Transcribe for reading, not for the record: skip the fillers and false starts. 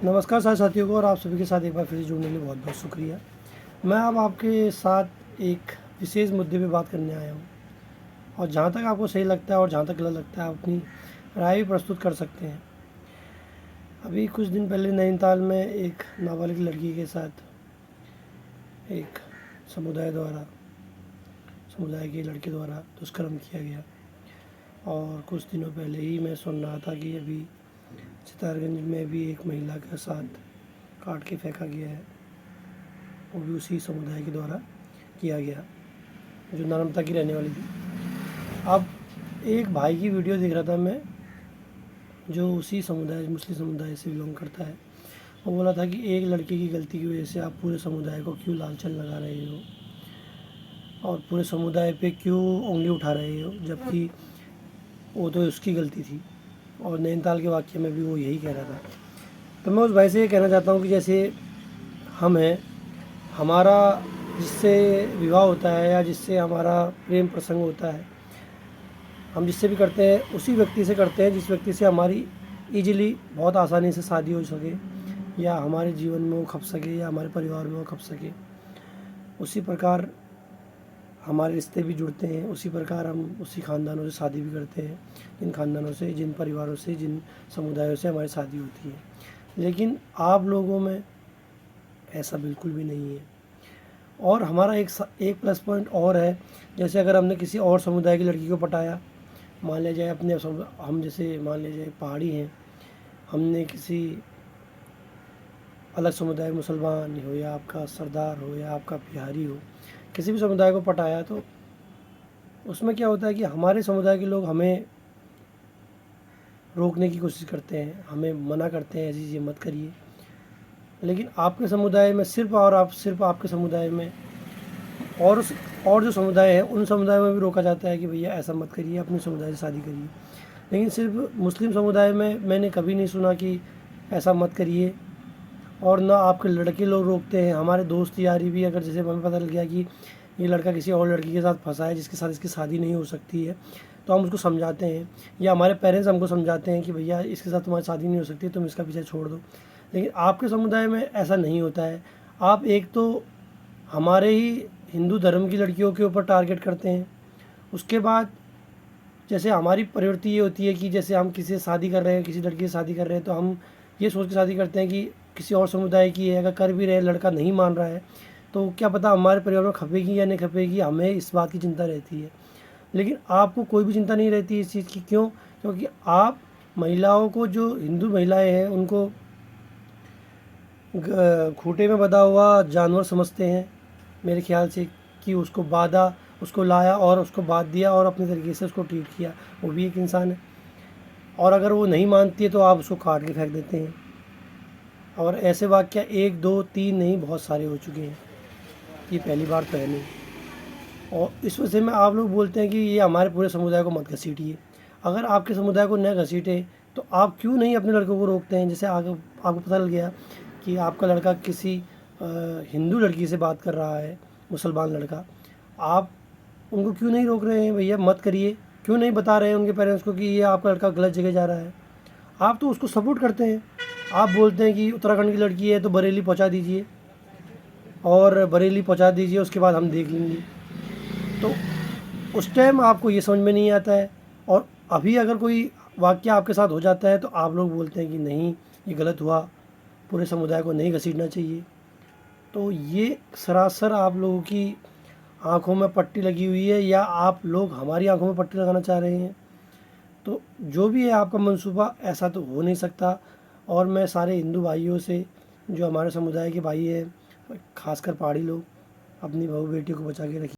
नमस्कार सारे साथियों को और आप सभी के साथ एक बार फिर से जुड़ने के लिए बहुत बहुत शुक्रिया। मैं अब आपके साथ एक विशेष मुद्दे पे बात करने आया हूँ और जहाँ तक आपको सही लगता है और जहाँ तक गलत लगता है आप अपनी राय भी प्रस्तुत कर सकते हैं। अभी कुछ दिन पहले नैनीताल में एक नाबालिग लड़की के साथ एक समुदाय के लड़के द्वारा दुष्कर्म किया गया और कुछ दिनों पहले ही मैं सुन रहा था कि अभी सितारगंज में भी एक महिला के साथ काट के फेंका गया है, वो भी उसी समुदाय के द्वारा किया गया जो नानमता की रहने वाली थी। अब एक भाई की वीडियो देख रहा था मैं जो उसी समुदाय मुस्लिम समुदाय से बिलोंग करता है। वो बोला था कि एक लड़के की गलती की वजह से आप पूरे समुदाय को क्यों लांछन लगा रहे हो और पूरे समुदाय पे क्यों उंगली उठा रहे हो, जबकि वो तो उसकी गलती थी। और नैनीताल के वाक़ये में भी वो यही कह रहा था। तो मैं उस भाई से ये कहना चाहता हूँ कि जैसे हम हैं, हमारा जिससे विवाह होता है या जिससे हमारा प्रेम प्रसंग होता है, हम जिससे भी करते हैं उसी व्यक्ति से करते हैं जिस व्यक्ति से हमारी ईजिली बहुत आसानी से शादी हो सके या हमारे जीवन में वो खप सके या हमारे परिवार में वो खप सके। उसी प्रकार हमारे रिश्ते भी जुड़ते हैं, उसी प्रकार हम उसी ख़ानदानों से शादी भी करते हैं, जिन ख़ानदानों से, जिन परिवारों से, जिन समुदायों से हमारी शादी होती है। लेकिन आप लोगों में ऐसा बिल्कुल भी नहीं है। और हमारा एक प्लस पॉइंट और है, जैसे अगर हमने किसी और समुदाय की लड़की को पटाया, मान लिया जाए हम जैसे मान लिया जाए पहाड़ी हैं, हमने किसी अलग समुदाय, मुसलमान हो या आपका सरदार हो या आपका बिहारी हो, किसी भी समुदाय को पटाया, तो उसमें क्या होता है कि हमारे समुदाय के लोग हमें रोकने की कोशिश करते हैं, हमें मना करते हैं ऐसी चीज़ें मत करिए। लेकिन आपके समुदाय में सिर्फ आपके समुदाय में और जो समुदाय है उन समुदायों में भी रोका जाता है कि भैया ऐसा मत करिए, अपने समुदाय से शादी करिए। लेकिन सिर्फ मुस्लिम समुदाय में मैंने कभी नहीं सुना कि ऐसा मत करिए। और ना आपके लड़के लोग रोकते हैं। हमारे दोस्त यारी भी, अगर जैसे हमें पता लग गया कि ये लड़का किसी और लड़की के साथ फंसा है जिसके साथ इसकी शादी नहीं हो सकती है, तो हम उसको समझाते हैं या हमारे पेरेंट्स हमको समझाते हैं कि भैया इसके साथ तुम्हारी शादी नहीं हो सकती, तुम इसका पीछा छोड़ दो। लेकिन आपके समुदाय में ऐसा नहीं होता है। आप एक तो हमारे ही हिंदू धर्म की लड़कियों के ऊपर टारगेट करते हैं, उसके बाद जैसे हमारी प्रवृत्ति ये होती है कि जैसे हम किसी से शादी कर रहे हैं, किसी लड़की से शादी कर रहे हैं, तो हम ये सोच के शादी करते हैं कि किसी और समुदाय की है, अगर कर भी रहे लड़का नहीं मान रहा है तो क्या पता हमारे परिवार में खपेगी या नहीं खपेगी, हमें इस बात की चिंता रहती है। लेकिन आपको कोई भी चिंता नहीं रहती इस चीज़ की। क्यों? क्योंकि आप महिलाओं को, जो हिंदू महिलाएं हैं, उनको खूंटे में बंधा हुआ जानवर समझते हैं मेरे ख्याल से, कि उसको बांधा, उसको लाया और उसको बांध दिया और अपने तरीके से उसको ट्रीट किया। वो भी एक इंसान है। और अगर वो नहीं मानती है तो आप उसको काट के फेंक देते हैं। और ऐसे वाक़या 1 2 3 नहीं, बहुत सारे हो चुके हैं, ये पहली बार तो है नहीं। और इस वजह में आप लोग बोलते हैं कि ये हमारे पूरे समुदाय को मत घसीटिए। अगर आपके समुदाय को न घसीटे तो आप क्यों नहीं अपने लड़कों को रोकते हैं? जैसे आगे आपको पता लग गया कि आपका लड़का किसी हिंदू लड़की से बात कर रहा है, मुसलमान लड़का, आप उनको क्यों नहीं रोक रहे हैं? भैया मत करिए। क्यों नहीं बता रहे हैं उनके पेरेंट्स को कि ये आपका लड़का गलत जगह जा रहा है? आप तो उसको सपोर्ट करते हैं। आप बोलते हैं कि उत्तराखंड की लड़की है तो बरेली पहुंचा दीजिए और बरेली पहुंचा दीजिए, उसके बाद हम देख लेंगे। तो उस टाइम आपको ये समझ में नहीं आता है। और अभी अगर कोई वाक़या आपके साथ हो जाता है तो आप लोग बोलते हैं कि नहीं, ये गलत हुआ, पूरे समुदाय को नहीं घसीटना चाहिए। तो ये सरासर आप लोगों की आँखों में पट्टी लगी हुई है, या आप लोग हमारी आँखों में पट्टी लगाना चाह रहे हैं। तो जो भी है आपका मंसूबा, ऐसा तो हो नहीं सकता। और मैं सारे हिंदू भाइयों से, जो हमारे समुदाय के भाई हैं, खासकर पहाड़ी लोग, अपनी बहू बेटियों को बचा के रखिए।